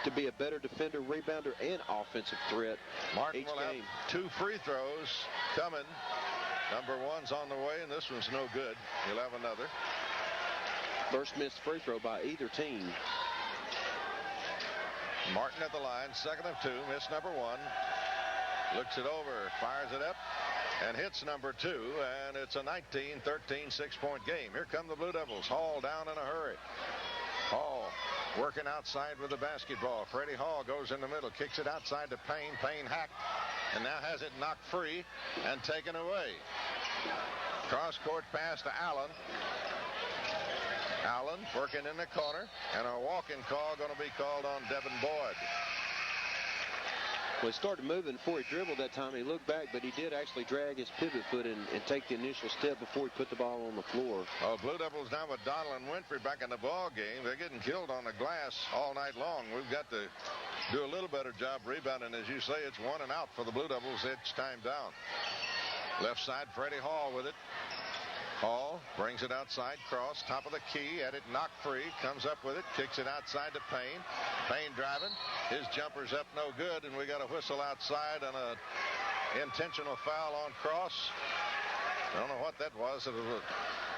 to be a better defender, rebounder, and offensive threat. Martin each will game. have 2 free throws coming. Number 1's on the way, and this one's no good. He'll have another. First missed free throw by either team. Martin at the line, 2nd of 2, miss number 1. Looks it over, fires it up, and hits number 2, and it's a 19-13 6-point game. Here come the Blue Devils. Hall down in a hurry. Hall working outside with the basketball. Freddie Hall goes in the middle, kicks it outside to Payne. Payne hacked, and now has it knocked free and taken away. Cross-court pass to Allen. Allen working in the corner, and a walking call going to be called on Devin Boyd. Well, he started moving before he dribbled that time. He looked back, but he did actually drag his pivot foot and take the initial step before he put the ball on the floor. Oh, Blue Devils now with Donald and Winfrey back in the ball game. They're getting killed on the glass all night long. We've got to do a little better job rebounding. As you say, it's 1 and out for the Blue Devils each time down. Left side, Freddie Hall with it. Hall brings it outside, cross, top of the key, had it knocked free, comes up with it, kicks it outside to Payne. Payne driving, his jumper's up no good, and we got a whistle outside and a intentional foul on Cross. I don't know what that was. It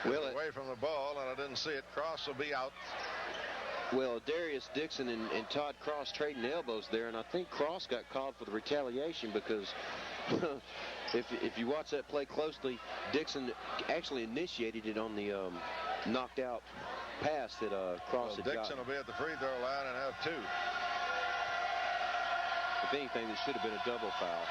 was away from the ball, and I didn't see it. Cross will be out. Well, Darius Dixon and Todd Cross trading elbows there, and I think Cross got called for the retaliation because if you watch that play closely, Dixon actually initiated it on the knocked out pass that Cross had Dixon got. will be at the free throw line and have 2. If anything, this should have been a double foul.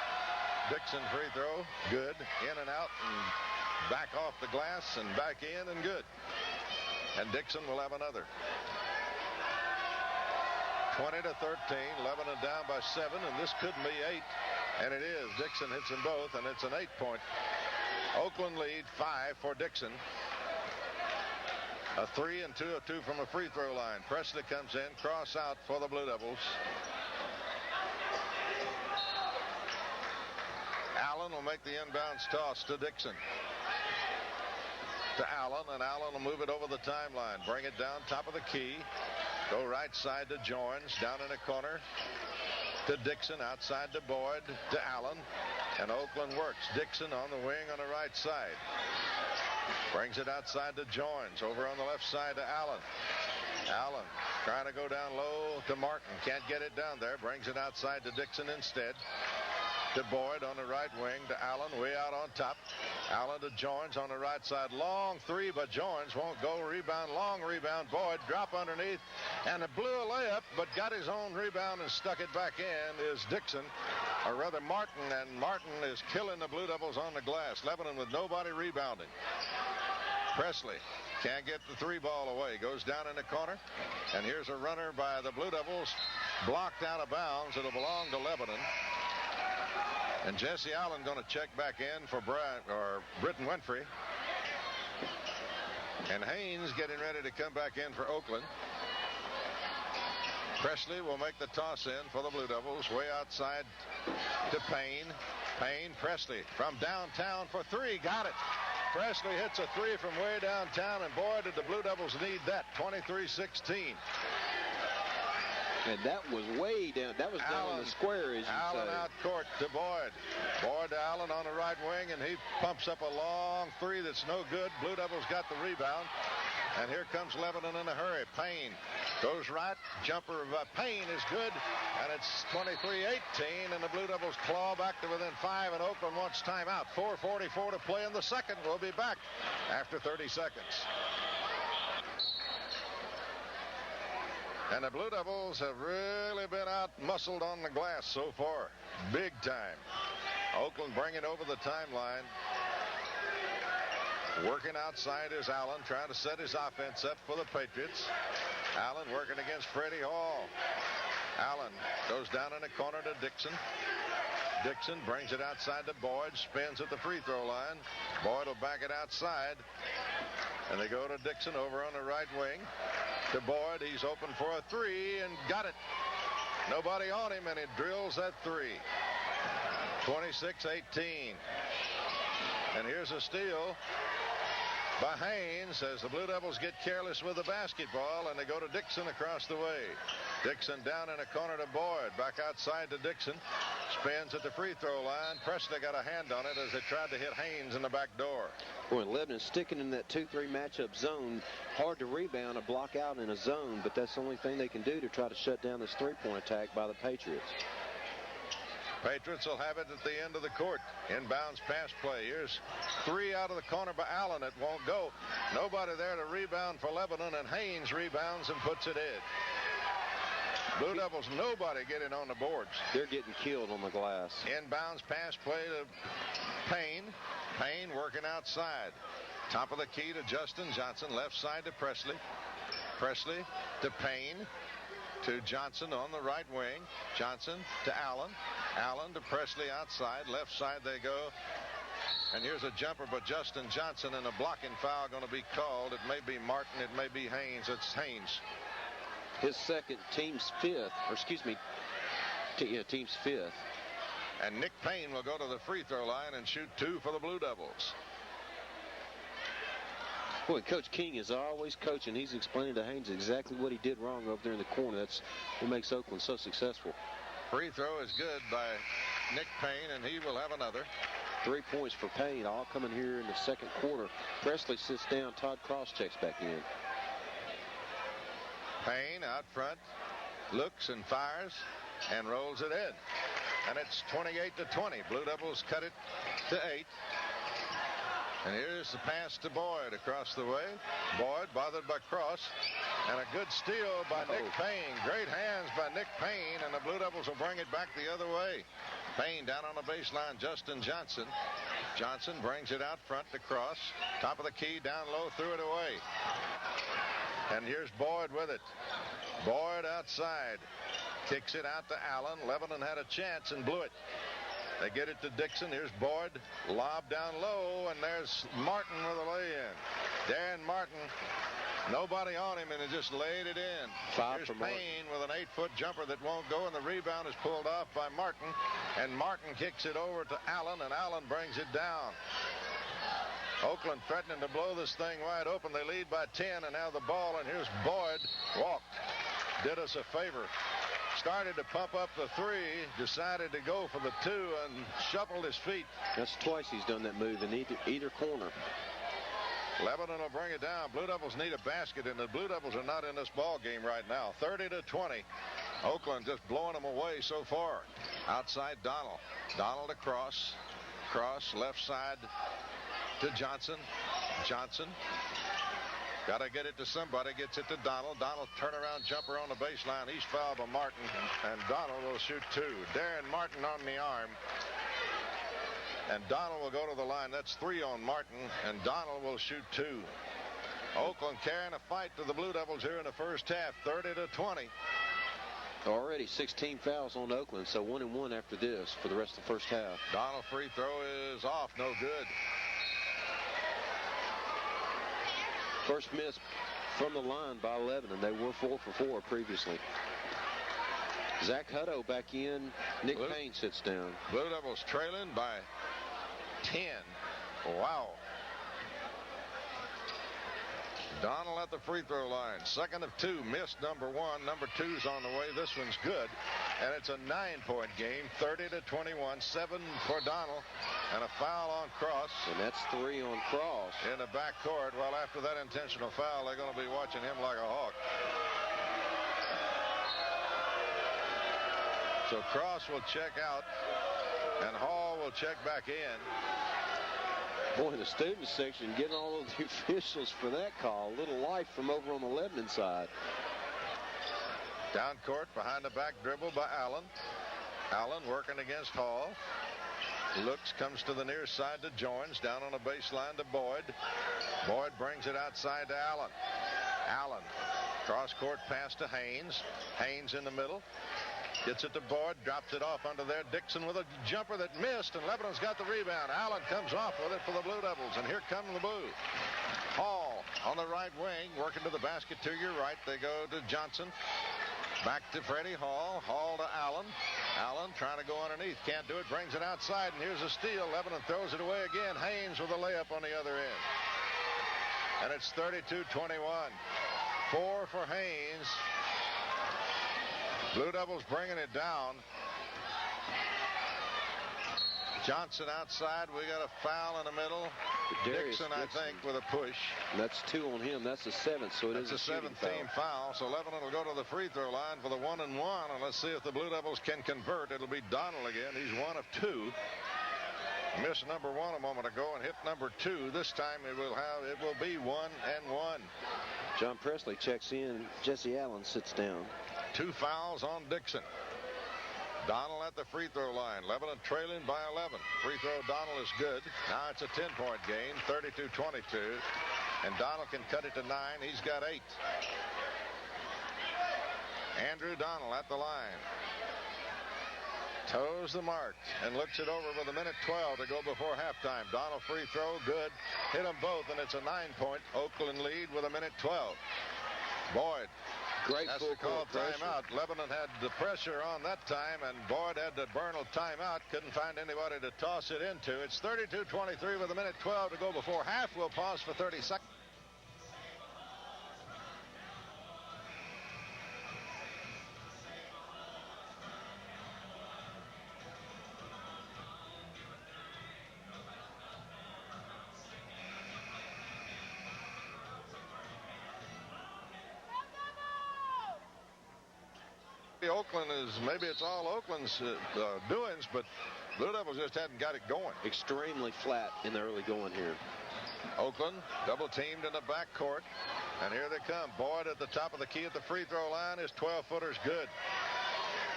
Dixon free throw, good, in and out, and back off the glass and back in and good. And Dixon will have another. 20-13, Lebanon down by 7, and this could be 8. And it is. Dixon hits them both, and it's an 8-point. Oakland lead 5 for Dixon. A 3 and 2 of 2 from the free throw line. Presley comes in, cross out for the Blue Devils. Allen will make the inbounds toss to Dixon. To Allen, and Allen will move it over the timeline. Bring it down top of the key. Go right side to Joins, down in the corner to Dixon, outside to Boyd, to Allen, and Oakland works. Dixon on the wing on the right side. Brings it outside to Joins, over on the left side to Allen. Allen trying to go down low to Martin, can't get it down there, brings it outside to Dixon instead. To Boyd on the right wing, to Allen way out on top. Allen to Joins on the right side. Long 3, but Joins won't go. Rebound, long rebound. Boyd drop underneath and it blew a layup, but got his own rebound and stuck it back in is Dixon, or rather Martin, and Martin is killing the Blue Devils on the glass. Lebanon with nobody rebounding. Presley can't get the 3 ball away. Goes down in the corner, and here's a runner by the Blue Devils, blocked out of bounds. It'll belong to Lebanon. And Jesse Allen going to check back in for Britton Winfrey. And Haynes getting ready to come back in for Oakland. Presley will make the toss in for the Blue Devils. Way outside to Payne. Payne, Presley from downtown for 3. Got it. Presley hits a 3 from way downtown, and boy, did the Blue Devils need that. 23-16. And that was way down. That was down on the square, as you Allen say. out court to Boyd. Boyd to Allen on the right wing, and he pumps up a long 3 that's no good. Blue Devils got the rebound. And here comes Lebanon in a hurry. Payne goes right. Jumper of Payne is good. And it's 23-18, and the Blue Devils claw back to within 5, and Oakland wants timeout. 4:44 to play in the second. We'll be back after 30 seconds. And the Blue Devils have really been out-muscled on the glass so far. Big time. Oakland bringing over the timeline. Working outside is Allen, trying to set his offense up for the Patriots. Allen working against Freddie Hall. Allen goes down in the corner to Dixon. Dixon brings it outside to Boyd, spins at the free throw line. Boyd will back it outside. And they go to Dixon over on the right wing. To Boyd, he's open for a 3 and got it. Nobody on him, and he drills that 3. 26-18. And here's a steal by Haynes as the Blue Devils get careless with the basketball, and they go to Dixon across the way. Dixon down in a corner to Boyd. Back outside to Dixon. Spins at the free throw line. Presley got a hand on it as they tried to hit Haynes in the back door. Boy, Lebanon sticking in that 2-3 matchup zone. Hard to rebound or block out in a zone, but that's the only thing they can do to try to shut down this three-point attack by the Patriots. Patriots will have it at the end of the court. Inbounds pass play. Here's three out of the corner by Allen. It won't go. Nobody there to rebound for Lebanon, and Haynes rebounds and puts it in. Blue Devils, nobody getting on the boards. They're getting killed on the glass. Inbounds pass play to Payne. Payne working outside. Top of the key to Justin Johnson. Left side to Presley. Presley to Payne. To Johnson on the right wing. Johnson to Allen. Allen to Presley outside. Left side they go. And here's a jumper, but Justin Johnson, and a blocking foul going to be called. It may be Martin. It may be Haynes. It's Haynes. His second, team's fifth. Or excuse me, team's fifth. And Nick Payne will go to the free throw line and shoot two for the Blue Devils. Boy, Coach King is always coaching. He's explaining to Haynes exactly what he did wrong over there in the corner. That's what makes Oakland so successful. Free throw is good by Nick Payne, and he will have another. 3 points for Payne, all coming here in the second quarter. Presley sits down. Todd Cross checks back in. Payne out front, looks and fires, and rolls it in. And it's 28-20. Blue Devils cut it to 8. And here's the pass to Boyd across the way. Boyd bothered by Cross. And a good steal by Nick Payne. Great hands by Nick Payne, and the Blue Devils will bring it back the other way. Payne down on the baseline. Justin Johnson. Johnson brings it out front to Cross. Top of the key, down low, threw it away. And here's Boyd with it. Boyd outside. Kicks it out to Allen. Lebanon had a chance and blew it. They get it to Dixon. Here's Boyd. Lob down low, and there's Martin with a lay-in. Darren Martin, nobody on him, and he just laid it in. Here's Payne with an 8-foot jumper that won't go, and the rebound is pulled off by Martin. And Martin kicks it over to Allen, and Allen brings it down. Oakland threatening to blow this thing wide open. They lead by 10, and now the ball, and here's Boyd. Walked. Did us a favor. Started to pump up the three, decided to go for the two, and shuffled his feet. That's twice he's done that move in either corner. Lebanon will bring it down. Blue Devils need a basket, and the Blue Devils are not in this ball game right now. 30-20. Oakland just blowing them away so far. Outside Donald. Donald across. Cross left side to Johnson. Johnson. Got to get it to somebody. Gets it to Donald. Donald turnaround jumper on the baseline. He's fouled by Martin, and Donald will shoot two. Darren Martin on the arm. And Donald will go to the line. That's 3 on Martin, and Donald will shoot 2. Oakland carrying a fight to the Blue Devils here in the first half, 30-20. Already 16 fouls on Oakland, so 1-1 after this for the rest of the first half. Donald free throw is off, no good. First miss from the line by Lebanon. They were 4 for 4 previously. Zach Hutto back in. Nick Payne sits down. Blue Devils trailing by 10. Wow. Donald at the free throw line. Second of 2. Missed number 1. Number 2's on the way. This one's good. And it's a 9-point game. 30-21. 7 for Donald. And a foul on Cross. And that's 3 on Cross. In the backcourt. Well, after that intentional foul, they're going to be watching him like a hawk. So Cross will check out. And Hall will check back in. Boy, the student section getting all of the officials for that call. A little life from over on the Lebanon side. Down court, behind the back dribble by Allen. Allen working against Hall. Looks, comes to the near side to Joins. Down on the baseline to Boyd. Boyd brings it outside to Allen. Allen. Cross-court pass to Haynes. Haynes in the middle. Gets it to Boyd, drops it off under there. Dixon with a jumper that missed, and Lebanon's got the rebound. Allen comes off with it for the Blue Devils, and here come the Blue. Hall on the right wing, working to the basket to your right. They go to Johnson. Back to Freddie Hall. Hall to Allen. Allen trying to go underneath. Can't do it. Brings it outside, and here's a steal. Lebanon throws it away again. Haynes with a layup on the other end. and it's 32-21. 4 for Haynes. Blue Devils bringing it down. Johnson outside. We got a foul in the middle. Dixon, I think, with a push. And that's 2 on him. That's the 7th, so it is a 7th team foul. So Lebanon will go to the free throw line for the 1-1, and let's see if the Blue Devils can convert. It'll be Donald again. He's 1 of 2. Missed number 1 a moment ago and hit number 2. This time it will be 1-1. John Presley checks in. Jesse Allen sits down. 2 fouls on Dixon. Donald at the free throw line. Lebanon trailing by 11. Free throw Donald is good. Now it's a 10-point game, 32-22. And Donald can cut it to 9. He's got 8. Andrew Donald at the line. Toes the mark and looks it over with a minute 12 to go before halftime. Donald free throw, good. Hit them both, and it's a 9-point Oakland lead with a minute 12. Boyd. Great has to call timeout. Lebanon had the pressure on that time, and Boyd had to burn a timeout. Couldn't find anybody to toss it into. It's 32-23 with a minute 12 to go before half. We'll pause for 30 seconds. Oakland is, maybe it's all Oakland's doings, but Blue Devils just hadn't got it going. Extremely flat in the early going here. Oakland double teamed in the backcourt, and here they come. Boyd at the top of the key at the free throw line. His 12-footer's good.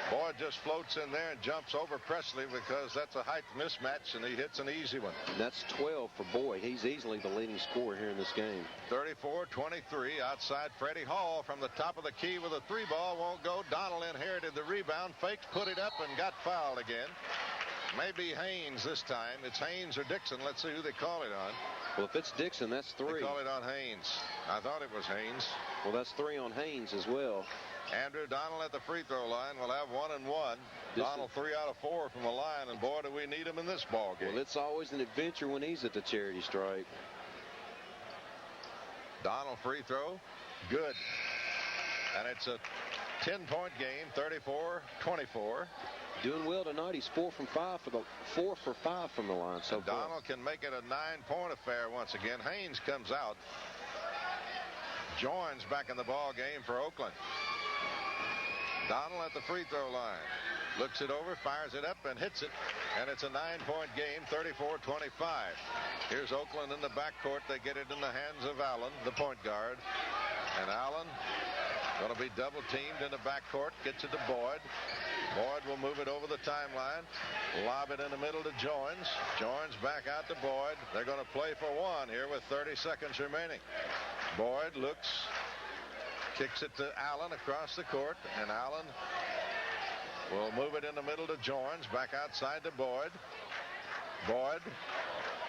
Boyd just floats in there and jumps over Presley because that's a height mismatch, and he hits an easy one. And that's 12 for Boyd. He's easily the leading scorer here in this game. 34-23 outside. Freddie Hall from the top of the key with a 3-ball. Won't go. Donald inherited the rebound. Fakes, put it up, and got fouled again. Maybe Haynes this time. It's Haynes or Dixon. Let's see who they call it on. Well, if it's Dixon, that's 3. They call it on Haynes. I thought it was Haynes. Well, that's 3 on Haynes as well. Andrew Donald at the free throw line will have 1-1. Donald 3 out of 4 from the line, and boy, do we need him in this ball game. Well, it's always an adventure when he's at the charity stripe. Donald free throw, good. And it's a 10-point game, 34-24. Doing well tonight. He's 4 for 5 from the line. So Donald can make it a 9-point affair once again. Haynes comes out. Joins back in the ball game for Oakland. Donald at the free throw line. Looks it over, fires it up, and hits it. And it's a 9-point game, 34-25. Here's Oakland in the backcourt. They get it in the hands of Allen, the point guard. And Allen going to be double teamed in the backcourt. Gets it to Boyd. Boyd will move it over the timeline. Lob it in the middle to Joins. Joins back out to Boyd. They're going to play for 1 here with 30 seconds remaining. Boyd looks, kicks it to Allen across the court, and Allen will move it in the middle to Joins, back outside to Boyd. Boyd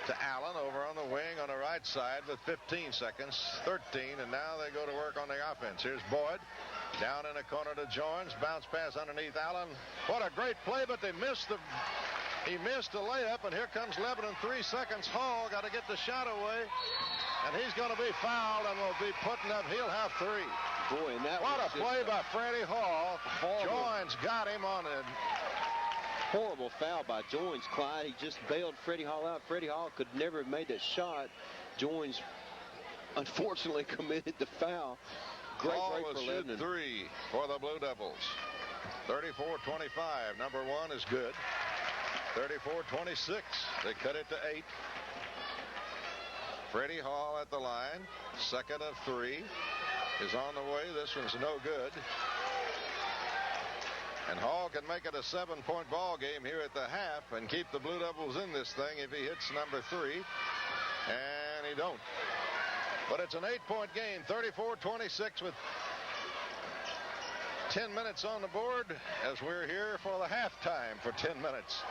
to Allen over on the wing on the right side with 15 seconds, 13, and now they go to work on the offense. Here's Boyd down in the corner to Joins, bounce pass underneath Allen. What a great play, but they missed the. He missed a layup, and here comes Lebanon. 3 seconds. Hall got to get the shot away, and he's going to be fouled and will be putting up. He'll have 3. Boy, and that what a play by Freddie Hall. Joins got him on it. Horrible foul by Joins, Clyde. He just bailed Freddie Hall out. Freddie Hall could never have made that shot. Joins unfortunately committed the foul. Great break for Lebanon. 3 for the Blue Devils. 34-25. Number 1 is good. 34-26. They cut it to 8. Freddie Hall at the line. Second of 3 is on the way. This one's no good. And Hall can make it a 7-point ball game here at the half and keep the Blue Devils in this thing if he hits number 3. And he don't. But it's an 8-point game, 34-26 with 10 minutes on the board as we're here for the halftime for 10 minutes.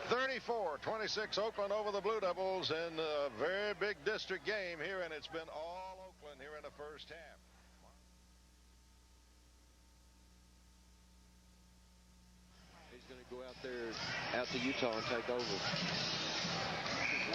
34-26 Oakland over the Blue Devils in a very big district game here, and it's been all Oakland here in the first half. He's going to go out there, out to Utah and take over.